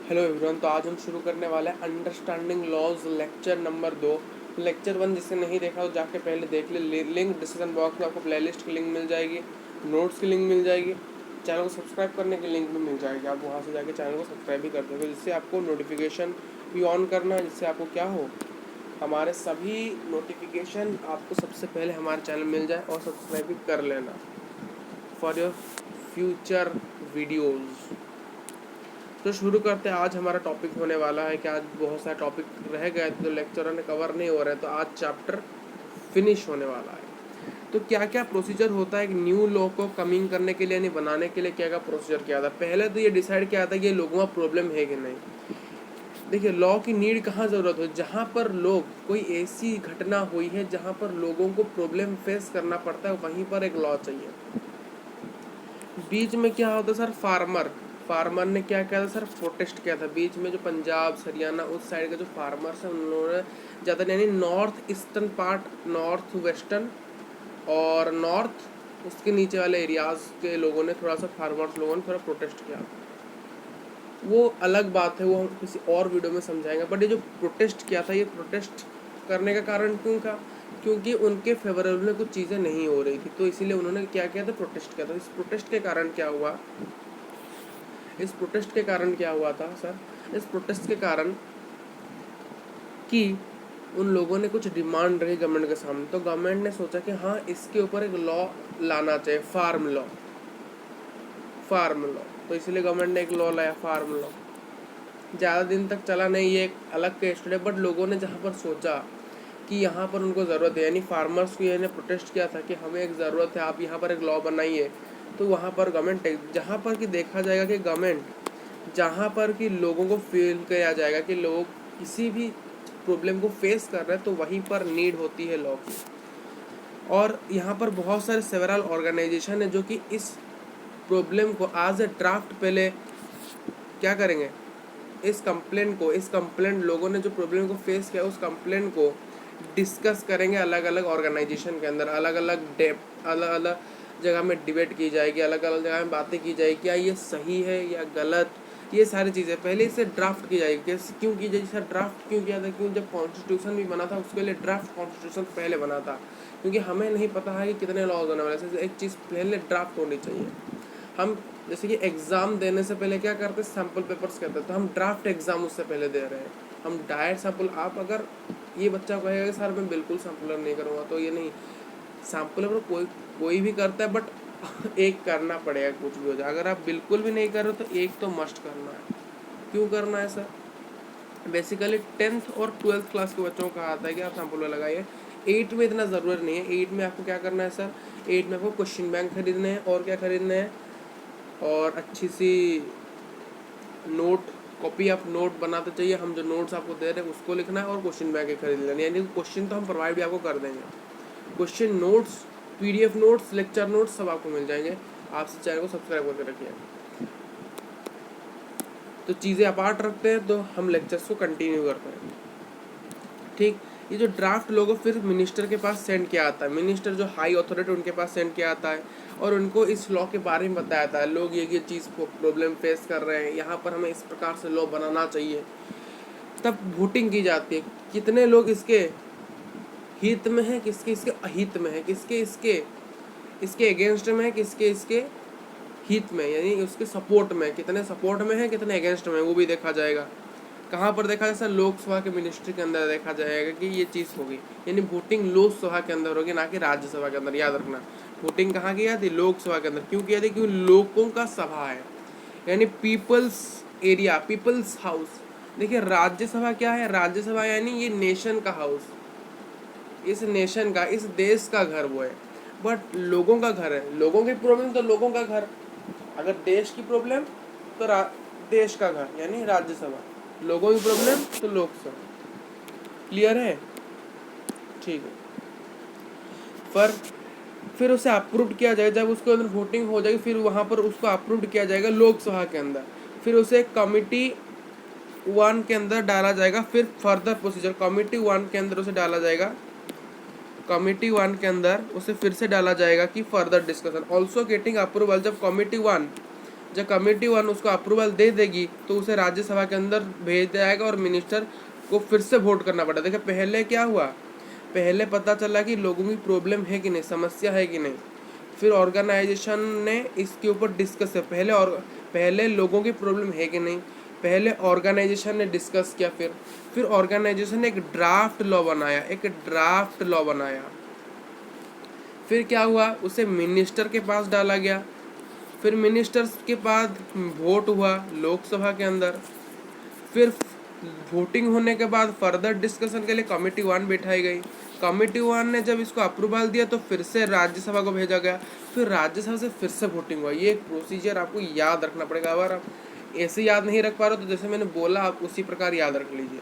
Hello everyone. तो आज हम शुरू करने वाले हैं understanding laws lecture number 2। Lecture 1 जिसने नहीं देखा हो जाके पहले देख ले। लिंक डिस्क्रिप्शन बॉक्स में आपको प्लेलिस्ट की लिंक मिल जाएगी, नोट्स की लिंक मिल जाएगी, चैनल को सब्सक्राइब करने की लिंक भी मिल जाएगी। आप वहाँ से जाके चैनल को सब्सक्राइब भी कर दोगे, जिससे आपको नोटिफिकेशन भी ऑन करना है, जिससे आपको क्या हो, हमारे सभी नोटिफिकेशन आपको सबसे पहले हमारे चैनल मिल जाए, और सब्सक्राइब भी कर लेना फॉर योर फ्यूचर वीडियोज़। तो शुरू करते हैं। आज हमारा टॉपिक होने वाला है कि आज बहुत सारे टॉपिक रह गए थे तो लेक्चरों ने कवर नहीं हो रहे, तो आज चैप्टर फिनिश होने वाला है। तो क्या क्या प्रोसीजर होता है एक न्यू लॉ को कमिंग करने के लिए, यानी बनाने के लिए क्या क्या प्रोसीजर किया था। पहले तो ये डिसाइड किया था कि ये लोगों का प्रॉब्लम है कि नहीं। देखिए, लॉ की नीड कहाँ ज़रूरत हो, जहाँ पर लोग कोई ऐसी घटना हुई है जहाँ पर लोगों को प्रॉब्लम फेस करना पड़ता है, वहीं पर एक लॉ चाहिए। बीच में क्या होता सर, फार्मर ने क्या किया था सर, प्रोटेस्ट किया था। बीच में जो पंजाब हरियाणा उस साइड के जो फार्मर्स हैं, उन्होंने ज़्यादा, यानी north eastern part, north western और नॉर्थ उसके नीचे वाले एरियाज़ के लोगों ने थोड़ा सा, फार्मर्स लोगों ने थोड़ा प्रोटेस्ट किया। वो अलग बात है, वो हम किसी और वीडियो में समझाएंगे। बट ये जो प्रोटेस्ट किया था, ये प्रोटेस्ट करने का कारण क्यों था, क्योंकि उनके फेवरेबल में कुछ चीज़ें नहीं हो रही थी, तो इसीलिए उन्होंने क्या किया था, प्रोटेस्ट किया था। इस प्रोटेस्ट के कारण क्या हुआ, इस प्रोटेस्ट के कारण क्या हुआ था सर, इस प्रोटेस्ट के कारण कि उन लोगों ने कुछ डिमांड रखी गवर्नमेंट के सामने, तो गवर्नमेंट ने सोचा कि हाँ, इसके ऊपर एक लॉ लाना चाहिए, फार्म लॉ। तो इसलिए गवर्नमेंट ने एक लॉ लाया, फार्म लॉ। ज़्यादा दिन तक चला नहीं, ये एक अलग केस स्टडी, बट लोगों ने जहाँ पर सोचा कि यहाँ पर उनको ज़रूरत है, यानी फार्मर्स को ने प्रोटेस्ट किया था कि हमें एक ज़रूरत है, आप यहाँ पर एक लॉ बनाइए। तो वहाँ पर गवर्नमेंट, जहाँ पर कि देखा जाएगा कि गवर्नमेंट, जहाँ पर कि लोगों को फील किया जाएगा कि लोग किसी भी प्रॉब्लम को फेस कर रहे हैं, तो वहीं पर नीड होती है लॉ की। और यहाँ पर बहुत सारे सेवरल ऑर्गेनाइजेशन है जो कि इस प्रॉब्लम को आज ए ड्राफ्ट पहले क्या करेंगे, इस कंप्लेंट लोगों ने जो प्रॉब्लम को फेस किया, उस कंप्लेंट को डिस्कस करेंगे अलग अलग ऑर्गेनाइजेशन के अंदर, अलग अलग जगह में डिबेट की जाएगी, अलग अलग जगह में बातें की जाएगी, क्या ये सही है या गलत, ये सारी चीज़ें पहले इसे ड्राफ्ट की जाएगी। क्यों की जाएगी सर, ड्राफ्ट क्यों किया था, क्यों जब कॉन्स्टिट्यूशन भी बना था उसके लिए ड्राफ्ट कॉन्स्टिट्यूशन पहले बना था, क्योंकि हमें नहीं पता है कि कितने लॉज होने वाले हैं। एक चीज़ पहले ड्राफ्ट होनी चाहिए। हम जैसे कि एग्ज़ाम देने से पहले क्या करते हैं, सैम्पल पेपर्स करते हैं, तो हम ड्राफ्ट एग्ज़ाम उससे पहले दे रहे हैं। हम डायरेक्ट सैम्पल, आप अगर ये बच्चा कहेगा कि सर मैं बिल्कुल सैम्पलर नहीं करूँगा, तो ये नहीं, सैम्पलर कोई भी करता है, बट एक करना पड़ेगा, कुछ भी हो जाए। अगर आप बिल्कुल भी नहीं कर रहे हो तो एक तो मस्ट करना है। क्यों करना है सर, बेसिकली 10th और 12th क्लास के बच्चों को कहा आता है कि आप सैम्पल लगाइए। 8 में इतना ज़रूरत नहीं है। 8 में आपको क्या करना है सर, 8 में आपको क्वेश्चन बैंक खरीदने हैं, और क्या खरीदने हैं, और अच्छी सी नोट कॉपी, आप नोट बनाते चाहिए। हम जो नोट्स आपको दे रहे हैं उसको लिखना है, और क्वेश्चन बैंक खरीद लेना, यानी क्वेश्चन तो हम प्रोवाइड भी आपको कर देंगे। Question notes, PDF notes, lecture notes सब आपको मिल जाएंगे। आपसे चैनल को सब्सक्राइब करके रखिए। तो चीज़ें अपार्ट रखते हैं, तो हम लेक्चर्स को कंटिन्यू करते हैं। ठीक, ये जो ड्राफ्ट लोगो फिर मिनिस्टर के पास सेंड किया आता है, मिनिस्टर जो हाई अथॉरिटी उनके पास सेंड किया आता है, और उनको इस लॉ के बारे में बताया जाता है, लोग ये चीज़ को प्रॉब्लम फेस कर रहे हैं, यहाँ पर हमें इस प्रकार से लॉ बनाना चाहिए। तब वोटिंग की जाती है, कितने लोग इसके हित में है, किसके इसके अहित में है, किसके इसके अगेंस्ट में है, किसके इसके हित में, यानी उसके सपोर्ट में, कितने सपोर्ट में है, कितने अगेंस्ट में, वो भी देखा जाएगा। कहाँ पर देखा जाए सर, लोकसभा के मिनिस्ट्री के अंदर देखा जाएगा कि ये चीज़ होगी, यानी वोटिंग लोकसभा के अंदर होगी, ना कि राज्यसभा के अंदर। याद रखना, वोटिंग कहाँ की जाती, लोकसभा के अंदर। क्यों किया जाती, क्योंकि लोगों का सभा है, यानी पीपल्स एरिया, पीपल्स हाउस। देखिए, राज्यसभा क्या है, राज्यसभा यानी ये नेशन का हाउस, इस नेशन का, इस देश का घर वो है, बट लोगों का घर है। लोगों की प्रॉब्लम तो लोगों का घर, अगर देश की प्रॉब्लम तो देश का घर, यानी राज्यसभा। लोगों की प्रॉब्लम तो लोकसभा। क्लियर है, ठीक है। पर फिर उसे अप्रूव किया जाएगा, जब उसके अंदर वोटिंग हो जाएगी, फिर वहाँ पर उसको अप्रूव किया जाएगा लोकसभा के अंदर। फिर उसे कमिटी 1 के अंदर डाला जाएगा। फिर फर्दर प्रोसीजर, कमिटी 1 के अंदर उसे डाला जाएगा, कमिटी 1 के अंदर उसे फिर से डाला जाएगा कि further discussion also getting approval. जब कमिटी 1, जब कमेटी 1 उसको अप्रूवल दे देगी तो उसे राज्यसभा के अंदर भेज दिया जाएगा और मिनिस्टर को फिर से वोट करना पड़ा। देखिए पहले क्या हुआ, पहले पता चला कि लोगों की प्रॉब्लम है कि नहीं, समस्या है कि नहीं, फिर ऑर्गेनाइजेशन ने इसके ऊपर डिस्कस किया। पहले लोगों की प्रॉब्लम है कि नहीं, पहले ऑर्गेनाइजेशन ने डिस्कस किया, फिर ऑर्गेनाइजेशन ने एक ड्राफ्ट लॉ बनाया। फिर क्या हुआ, उसे मिनिस्टर के पास डाला गया, फिर मिनिस्टर्स के बाद वोट हुआ लोकसभा के अंदर, फिर वोटिंग होने के बाद फर्दर डिस्कशन के लिए कमेटी 1 बैठाई गई। कमेटी 1 ने जब इसको अप्रूवल दिया तो फिर से राज्यसभा को भेजा गया, फिर राज्यसभा से फिर से वोटिंग हुआ। ये एक प्रोसीजर आपको याद रखना पड़ेगा। अगर आप ऐसे याद नहीं रख पा रहे हो तो जैसे मैंने बोला आप उसी प्रकार याद रख लीजिए।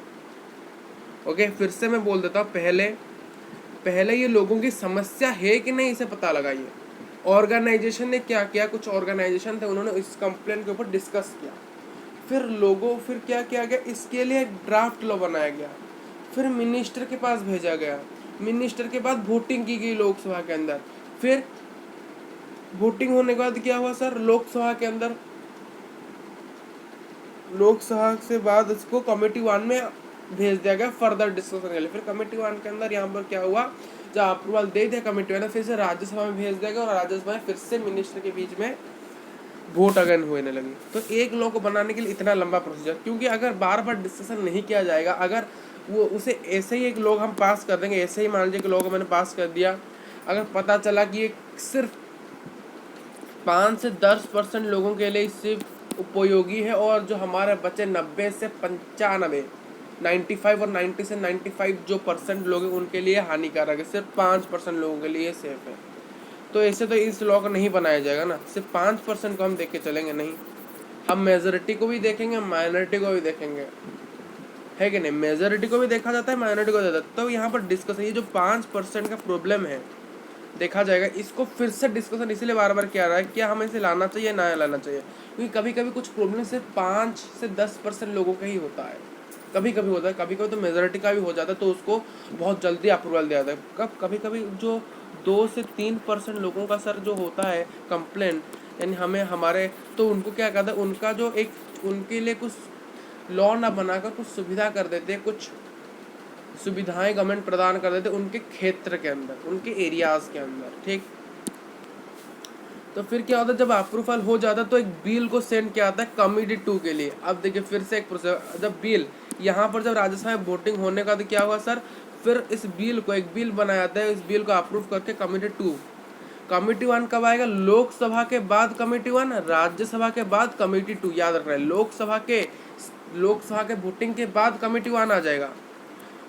ओके, फिर से मैं बोल देता हूँ, पहले ये लोगों की समस्या है कि नहीं इसे पता लगाइए। ऑर्गेनाइजेशन ने क्या किया, कुछ ऑर्गेनाइजेशन थे उन्होंने इस कंप्लेंट के ऊपर डिस्कस किया, फिर क्या किया गया, इसके लिए एक ड्राफ्ट लॉ बनाया गया, फिर मिनिस्टर के पास भेजा गया, मिनिस्टर के बाद वोटिंग की गई लोकसभा के अंदर, फिर वोटिंग होने के बाद क्या हुआ सर, लोकसभा के अंदर, लोकसभा से बाद इसको कमेटी 1 में भेज दिया गया फर्दर डिस्कशन के लिए। फिर कमेटी 1 के अंदर यहाँ पर क्या हुआ, जब अप्रूवल दे दिया कमेटी 1 ने, फिर से राज्यसभा में भेज दिया गया और राज्यसभा में फिर से मिनिस्टर के बीच में वोट अगेन होने लगी। तो एक लॉ को बनाने के लिए इतना लंबा प्रोसीजर, क्योंकि अगर बार बार डिस्कशन नहीं किया जाएगा, अगर वो उसे ऐसे ही एक लॉ हम पास कर देंगे, ऐसे ही मान लीजिए कि लॉ को मैंने पास कर दिया, अगर पता चला कि ये सिर्फ 5 से 10% लोगों के लिए इससे उपयोगी है और जो हमारे बच्चे 90 से 95 95 और 90 से 95 जो परसेंट लोग हैं उनके लिए हानिकारक है, सिर्फ 5% लोगों के लिए सेफ है, तो ऐसे तो इस लॉ को नहीं बनाया जाएगा ना। सिर्फ 5% को हम देख के चलेंगे नहीं, हम मेजोरिटी को भी देखेंगे, माइनॉरिटी को भी देखेंगे, है कि नहीं। मेजोरिटी को भी देखा जाता है, माइनॉरिटी को देखा जाता है। तो यहाँ पर डिस्कशन ये जो 5% का प्रॉब्लम है देखा जाएगा, इसको फिर से डिस्कशन इसलिए बार बार किया रहा है, क्या हमें इसे लाना चाहिए ना लाना चाहिए, क्योंकि कभी कभी कुछ प्रॉब्लम सिर्फ 5 से 10% लोगों का ही होता है, कभी कभी होता है, कभी कभी तो मेजोरिटी का भी हो जाता है, तो उसको बहुत जल्दी अप्रूवल दिया जाता है। कभी कभी जो 2 से 3% लोगों का सर जो होता है कंप्लेन, यानी हमें हमारे, तो उनको क्या कहता है, उनका जो एक उनके लिए कुछ लॉ ना बनाकर कुछ सुविधा कर देते, कुछ सुविधाएं गवर्नमेंट प्रदान कर देते उनके क्षेत्र के अंदर, उनके एरियाज के अंदर, ठीक। तो फिर क्या होता है, जब अप्रूवल हो जाता है तो एक बिल को सेंड किया जाता है कमेटी 2 के लिए। अब देखिए फिर से एक प्रोसेस, जब बिल यहाँ पर जब राज्यसभा में वोटिंग होने का तो क्या हुआ सर, फिर इस बिल को एक बिल बनाया जाता है, इस बिल को अप्रूव करके कमेटी 2, कमेटी 1 कब आएगा, लोकसभा के बाद कमेटी 1, राज्यसभा के बाद कमेटी 2, याद रखना है। लोकसभा के वोटिंग के बाद कमेटी 1 आ जाएगा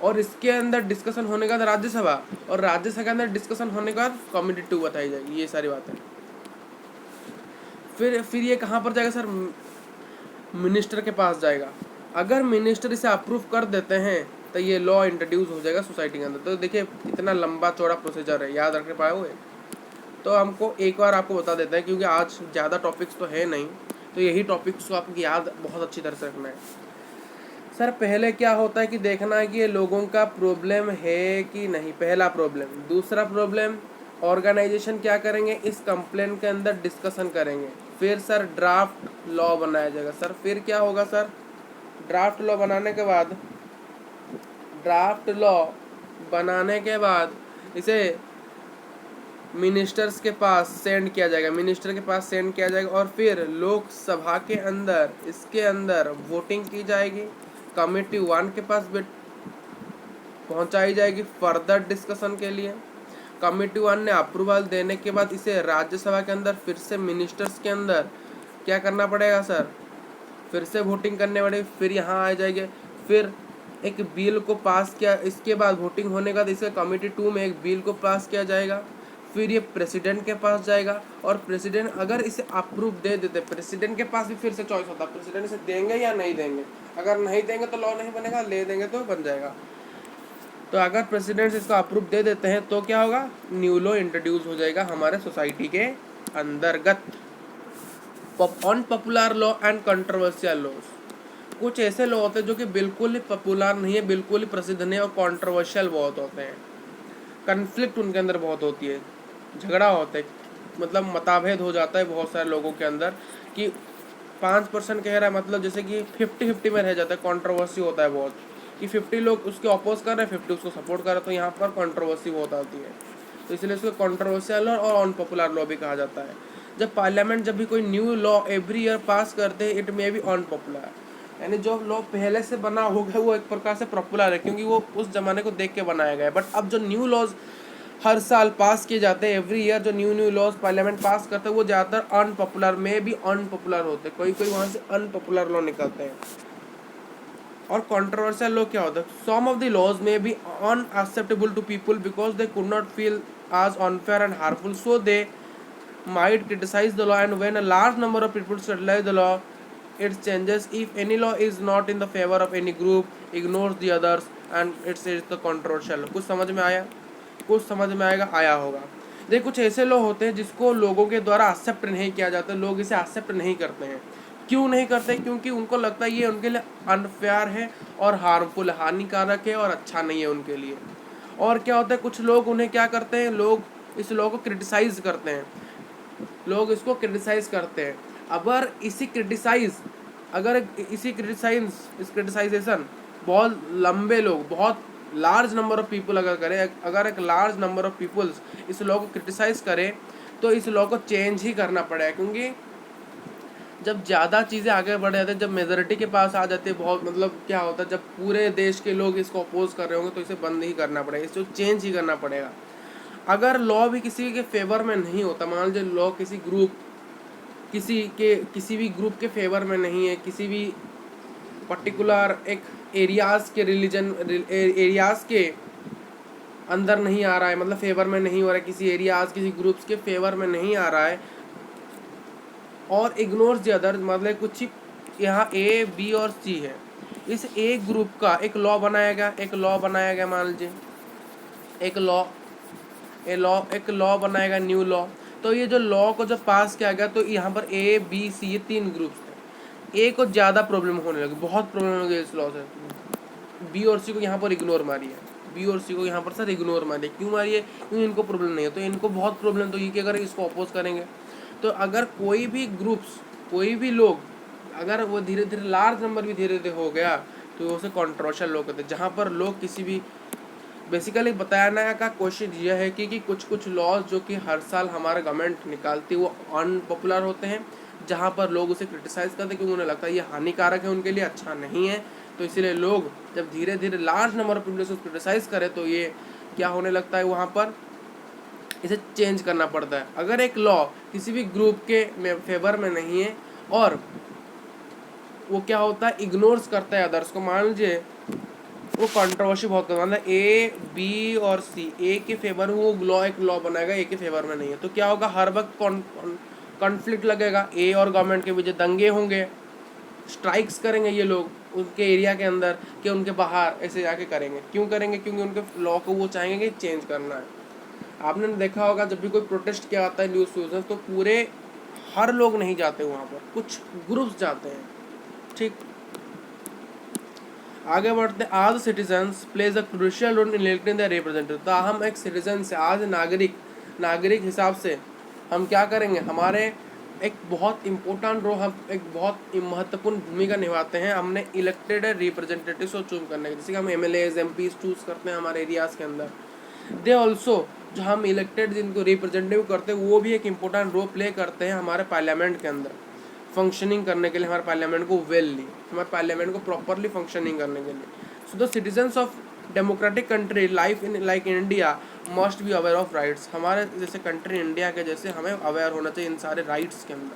और इसके अंदर डिस्कशन होने के बाद राज्यसभा, और राज्यसभा के अंदर डिस्कशन होने के बाद कमेटी 2 बताई जाएगी, ये सारी बातें। फिर ये कहाँ पर जाएगा सर, मिनिस्टर के पास जाएगा। अगर मिनिस्टर इसे अप्रूव कर देते हैं तो ये लॉ इंट्रोड्यूस हो जाएगा सोसाइटी के अंदर। तो देखिए इतना लंबा चौड़ा प्रोसीजर है, याद रख पाए हुए। तो हमको एक बार आपको बता देते हैं, क्योंकि आज ज़्यादा टॉपिक्स तो है नहीं, तो यही टॉपिक्स को आपको याद बहुत अच्छी तरह से रखना है। सर पहले क्या होता है कि देखना है कि ये लोगों का प्रॉब्लम है कि नहीं, पहला प्रॉब्लम। दूसरा प्रॉब्लम, ऑर्गेनाइजेशन क्या करेंगे, इस कंप्लेंट के अंदर डिस्कशन करेंगे, फिर सर ड्राफ्ट लॉ बनाया जाएगा। सर फिर क्या होगा सर, ड्राफ्ट लॉ बनाने के बाद इसे मिनिस्टर्स के पास सेंड किया जाएगा, और फिर लोकसभा के अंदर इसके अंदर वोटिंग की जाएगी, कमेटी 1 के पास पहुंचाई जाएगी फर्दर डिस्कशन के लिए। कमेटी 1 ने अप्रूवल देने के बाद इसे राज्यसभा के अंदर फिर से मिनिस्टर्स के अंदर क्या करना पड़ेगा सर, फिर से वोटिंग करने पड़ेगी, फिर यहाँ आ जाएंगे, फिर एक बिल को पास किया, इसके बाद वोटिंग होने के बाद इसे कमेटी 2 में एक बिल को पास किया जाएगा, फिर ये प्रेसिडेंट के पास जाएगा, और प्रेसिडेंट अगर इसे अप्रूव दे देते, प्रेसिडेंट के पास भी फिर से चॉइस होता है, प्रेसिडेंट इसे देंगे या नहीं देंगे। अगर नहीं देंगे तो लॉ नहीं बनेगा, ले देंगे तो बन जाएगा। तो अगर प्रेसिडेंट इसको अप्रूव दे देते हैं तो क्या होगा, न्यू लॉ इंट्रोड्यूस हो जाएगा हमारे सोसाइटी के अंतर्गत। Unpopular law and controversial laws, कुछ ऐसे लॉ होते हैं जो कि बिल्कुल ही पॉपुलर नहीं है, बिल्कुल ही प्रसिद्ध नहीं है, और कंट्रोवर्शियल बहुत होते हैं, कन्फ्लिक्ट उनके अंदर बहुत होती है, झगड़ा होता है, मतलब मतभेद हो जाता है बहुत सारे लोगों के अंदर कि 5% कह रहा है, मतलब जैसे कि 50-50 में रह जाता है, कंट्रोवर्सी होता है बहुत, कि 50 लोग उसके अपोज कर रहे हैं, 50 उसको सपोर्ट कर रहे हैं, तो यहाँ पर कंट्रोवर्सी बहुत आती है। तो इसलिए उसको कंट्रोवर्शियल और अनपॉपुलर लॉ भी कहा जाता है। जब पार्लियामेंट जब भी कोई न्यू लॉ एवरी ईयर पास करते हैं, इट मे बी अनपॉपुलर, यानी जो लॉ पहले से बना हो गया वो एक प्रकार से पॉपुलर है, क्योंकि वो उस जमाने को देख के बनाया गया है। बट अब जो न्यू लॉज हर साल पास किए जाते हैं, एवरी ईयर जो न्यू लॉज पार्लियामेंट पास करते हैं, वो ज़्यादातर अनपॉपुलर में भी अनपॉपुलर होते हैं, कोई कोई वहाँ से अनपॉपुलर लॉ निकलते हैं। और कंट्रोवर्शियल लॉ क्या होता है? सम ऑफ द लॉज में be unacceptable to people because they could not feel as unfair and harmful, so they might criticize the law, and when a large number of people criticize the law, it changes. If any law is not in the favor of any group, ignores the others, and it's the controversial. कुछ समझ में आया? कुछ समझ में आया होगा। देखिए, कुछ ऐसे लॉ होते हैं जिसको लोगों के द्वारा एक्सेप्ट नहीं किया जाता, लोग इसे एक्सेप्ट नहीं करते हैं। क्यों नहीं करते? क्योंकि उनको लगता है ये उनके लिए अनफेयर है और हार्मफुल, हानिकारक है और अच्छा नहीं है उनके लिए। और क्या होता है, कुछ लोग उन्हें क्या करते हैं, लोग इस लॉ को क्रिटिसाइज करते हैं, लोग इसको क्रिटिसाइज करते हैं। अगर इसी क्रिटिसाइजेशन बहुत लंबे लोग, बहुत लार्ज नंबर ऑफ पीपल अगर करें, अगर एक लार्ज नंबर ऑफ पीपल्स इस लॉ को क्रिटिसाइज करें, तो इस लॉ को चेंज ही करना पड़ेगा। क्योंकि जब ज़्यादा चीज़ें आगे बढ़ जाती है, जब मेजोरिटी के पास आ जाती है बहुत, मतलब क्या होता है, जब पूरे देश के लोग इसको अपोज कर रहे होंगे, तो इसे बंद ही करना पड़ेगा, इसको चेंज ही करना पड़ेगा। अगर लॉ भी किसी के फेवर में नहीं होता, मान लीजिए लॉ किसी भी ग्रुप के फेवर में नहीं है, किसी भी पर्टिकुलर एक एरियाज़ के अंदर नहीं आ रहा है, मतलब फेवर में नहीं हो रहा है, किसी ग्रुप्स के फेवर में नहीं आ रहा है, और इग्नोर्स द अदर, मतलब कुछ यहाँ ए बी और सी है, इस ए ग्रुप का एक लॉ बनाया गया, मान लीजिए एक लॉ बनाएगा, न्यू लॉ। तो ये जो लॉ को जब पास किया गया, तो यहाँ पर ए बी सी ये 3 ग्रुप्स थे। ए को ज़्यादा प्रॉब्लम होने लगी, बहुत प्रॉब्लम हो गई इस लॉ से। बी और सी को यहाँ पर इग्नोर मारी है, क्यों मारी है? क्योंकि इनको प्रॉब्लम नहीं है, तो इनको बहुत प्रॉब्लम, तो ये क्या करेंगे, इसको अपोज करेंगे। तो अगर कोई भी ग्रुप्स, कोई भी लोग, अगर वो धीरे धीरे लार्ज नंबर भी धीरे धीरे हो गया, तो उसे कंट्रोवर्शियल लॉ कहते हैं, जहाँ पर लोग किसी भी, बेसिकली बताने का क्वेश्चन यह है कि कुछ लॉज जो कि हर साल हमारा गवर्नमेंट निकालती है, वो अनपॉपुलर होते हैं, जहाँ पर लोग उसे क्रिटिसाइज़ करते हैं, क्योंकि उन्हें लगता है ये हानिकारक है, उनके लिए अच्छा नहीं है। तो इसीलिए लोग जब धीरे धीरे लार्ज नंबर ऑफ पीपल को क्रिटिसाइज़ करें, तो ये क्या होने लगता है, वहाँ पर इसे चेंज करना पड़ता है। अगर एक लॉ किसी भी ग्रुप के फेवर में नहीं है, और वो क्या होता है, इग्नोर्स करता है अदर्स को, मान लीजिए वो कंट्रोवर्सी बहुत करता है, मतलब ए बी और सी, ए के फेवर में वो एक लॉ बनाएगा, ए के फेवर में नहीं है, तो क्या होगा, हर वक्त कॉन्फ्लिक्ट लगेगा, ए और गवर्नमेंट के बीच दंगे होंगे, स्ट्राइक्स करेंगे ये लोग उनके एरिया के अंदर, कि उनके बाहर ऐसे जाके करेंगे। क्यों करेंगे? क्योंकि उनके लॉ को वो चाहेंगे कि चेंज करना है। आपने देखा होगा, जब भी कोई प्रोटेस्ट किया जाता है न्यूज़ फ्यूजन, तो पूरे हर लोग नहीं जाते वहाँ पर, कुछ ग्रुप्स जाते हैं। ठीक, आगे बढ़ते हैं। आज citizens plays a crucial role in electing the representative. तो हम एक सिटीजन से, आज नागरिक हिसाब से हम क्या करेंगे, हमारे एक बहुत इम्पोर्टेंट रोल, हम एक बहुत महत्वपूर्ण भूमिका निभाते हैं, हमने इलेक्टेड रिप्रेजेंटेटिव को चूज करने के, जैसे कि हम MLAs MPs चूज़ करते हैं हमारे एरियाज़ के अंदर। दे ऑल्सो, जो हम इलेक्टेड जिनको रिप्रेजेंटेटिव करते हैं, वो भी एक इम्पोर्टेंट रोल प्ले करते हैं हमारे पार्लियामेंट के अंदर, फंक्शनिंग करने के लिए, हमारे पार्लियामेंट को हमारे पार्लियामेंट को प्रॉपरली फंक्शनिंग करने के लिए। So the citizens of democratic country like India must be aware of rights. हमारे जैसे कंट्री इंडिया के जैसे हमें अवेयर होना चाहिए इन सारे राइट्स के अंदर।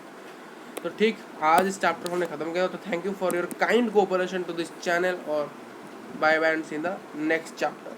तो ठीक, आज इस चैप्टर हमने ख़त्म किया। तो thank you for your kind cooperation to this channel, और bye bye and see in the next chapter.